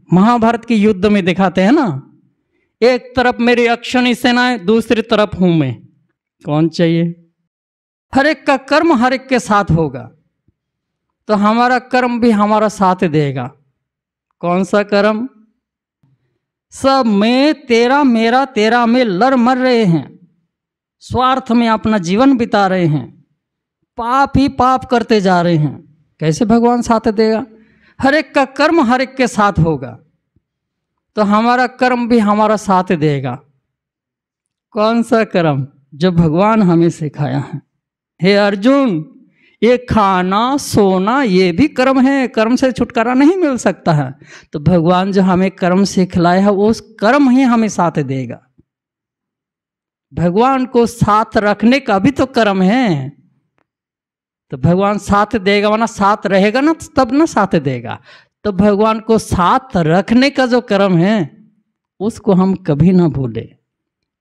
महाभारत के युद्ध में दिखाते हैं ना, एक तरफ मेरी अक्षनी सेनाएं, दूसरी तरफ हूं मैं। कौन चाहिए? हर एक का कर्म हर एक के साथ होगा, तो हमारा कर्म भी हमारा साथ देगा। कौन सा कर्म? सब मैं तेरा मेरा तेरा में लड़ मर रहे हैं, स्वार्थ में अपना जीवन बिता रहे हैं, पाप ही पाप करते जा रहे हैं। कैसे भगवान साथ देगा? हर एक का कर्म हर एक के साथ होगा, तो हमारा कर्म भी हमारा साथ देगा। कौन सा कर्म? जो भगवान हमें सिखाया है। हे अर्जुन, ये खाना सोना ये भी कर्म है, कर्म से छुटकारा नहीं मिल सकता है। तो भगवान जो हमें कर्म सिखलाया है, उस कर्म ही हमें साथ देगा। भगवान को साथ रखने का भी तो कर्म है, तो भगवान साथ देगा, वरना साथ रहेगा ना तब ना साथ देगा। तो भगवान को साथ रखने का जो कर्म है उसको हम कभी ना भूले।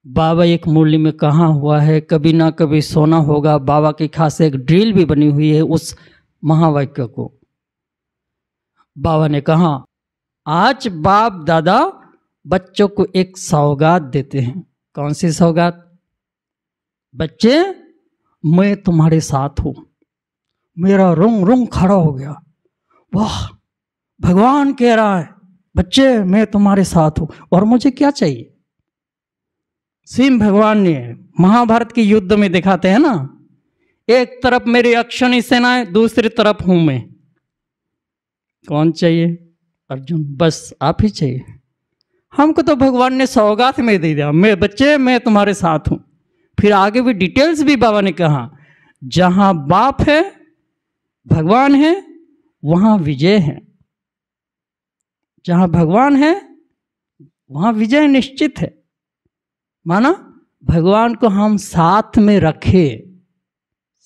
बाबा एक मुरली में कहा हुआ है, कभी ना कभी सोना होगा। बाबा की खास एक ड्रिल भी बनी हुई है उस महावाक्य को। बाबा ने कहा, आज बाप दादा बच्चों को एक सौगात देते हैं। कौन सी सौगात? बच्चे, मैं तुम्हारे साथ हूं। मेरा रुंग रुंग खड़ा हो गया। वाह, भगवान कह रहा है बच्चे मैं तुम्हारे साथ हूं, और मुझे क्या चाहिए? स्वयं भगवान ने महाभारत के युद्ध में दिखाते हैं ना, एक तरफ मेरी अक्षनी सेनाएं, दूसरी तरफ हूं मैं। कौन चाहिए? अर्जुन, बस आप ही चाहिए। हमको तो भगवान ने सौगात में दे दिया, मैं बच्चे मैं तुम्हारे साथ हूं। फिर आगे भी डिटेल्स भी बाबा ने कहा, जहां बाप है भगवान है वहां विजय है। जहां भगवान है वहां विजय निश्चित है। माना भगवान को हम साथ में रखे,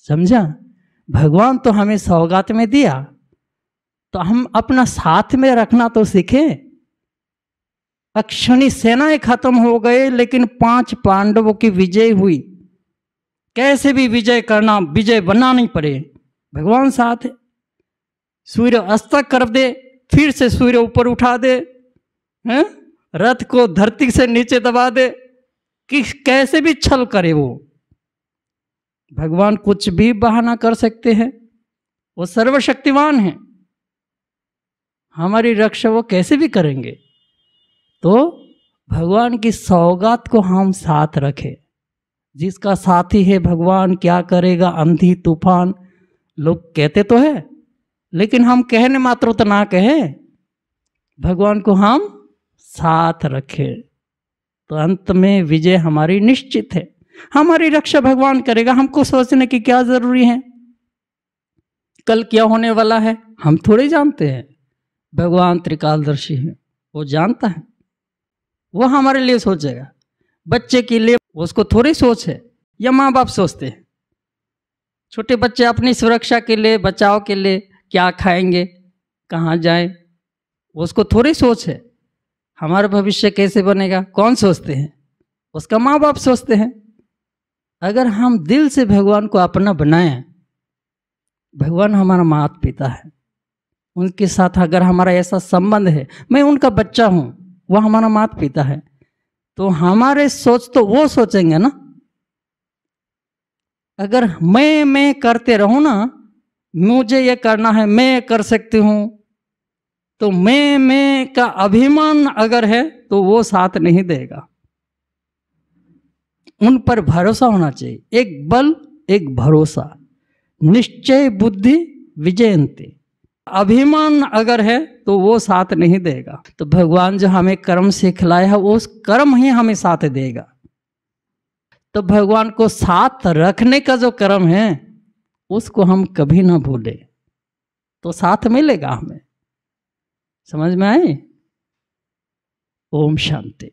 समझा? भगवान तो हमें सौगात में दिया, तो हम अपना साथ में रखना तो सीखे। अक्षणी सेनाएं खत्म हो गए, लेकिन 5 पांडवों की विजय हुई। कैसे भी विजय करना, विजय बनना नहीं पड़े, भगवान साथ है। सूर्य अस्त कर दे, फिर से सूर्य ऊपर उठा दे, हैं? रथ को धरती से नीचे दबा दे, कि कैसे भी छल करे वो, भगवान कुछ भी बहाना कर सकते हैं। वो सर्वशक्तिमान है, हमारी रक्षा वो कैसे भी करेंगे। तो भगवान की सौगात को हम साथ रखें। जिसका साथी है भगवान, क्या करेगा आंधी तूफान। लोग कहते तो है, लेकिन हम कहने मात्र तो ना कहें, भगवान को हम साथ रखें, तो अंत में विजय हमारी निश्चित है। हमारी रक्षा भगवान करेगा, हमको सोचने की क्या जरूरी है कल क्या होने वाला है। हम थोड़े जानते हैं, भगवान त्रिकालदर्शी है, वो जानता है, वो हमारे लिए सोचेगा। बच्चे के लिए उसको थोड़ी सोच है, या माँ बाप सोचते हैं। छोटे बच्चे अपनी सुरक्षा के लिए, बचाव के लिए क्या खाएंगे, कहाँ जाएं, उसको थोड़ी सोच है। हमारा भविष्य कैसे बनेगा कौन सोचते हैं? उसका माँ बाप सोचते हैं। अगर हम दिल से भगवान को अपना बनाएं, भगवान हमारा माता पिता है, उनके साथ अगर हमारा ऐसा संबंध है, मैं उनका बच्चा हूं, वह हमारा माता पिता है, तो हमारे सोच तो वो सोचेंगे ना। अगर मैं करते रहूं ना, मुझे ये करना है, मैं कर सकती हूं, तो मैं का अभिमान अगर है तो वो साथ नहीं देगा। उन पर भरोसा होना चाहिए, एक बल एक भरोसा। निश्चय बुद्धि विजयंती। अभिमान अगर है तो वो साथ नहीं देगा। तो भगवान जो हमें कर्म सिखलाया है, उस कर्म ही हमें साथ देगा। तो भगवान को साथ रखने का जो कर्म है उसको हम कभी ना भूले, तो साथ मिलेगा हमें। समझ में आए? ओम शांति।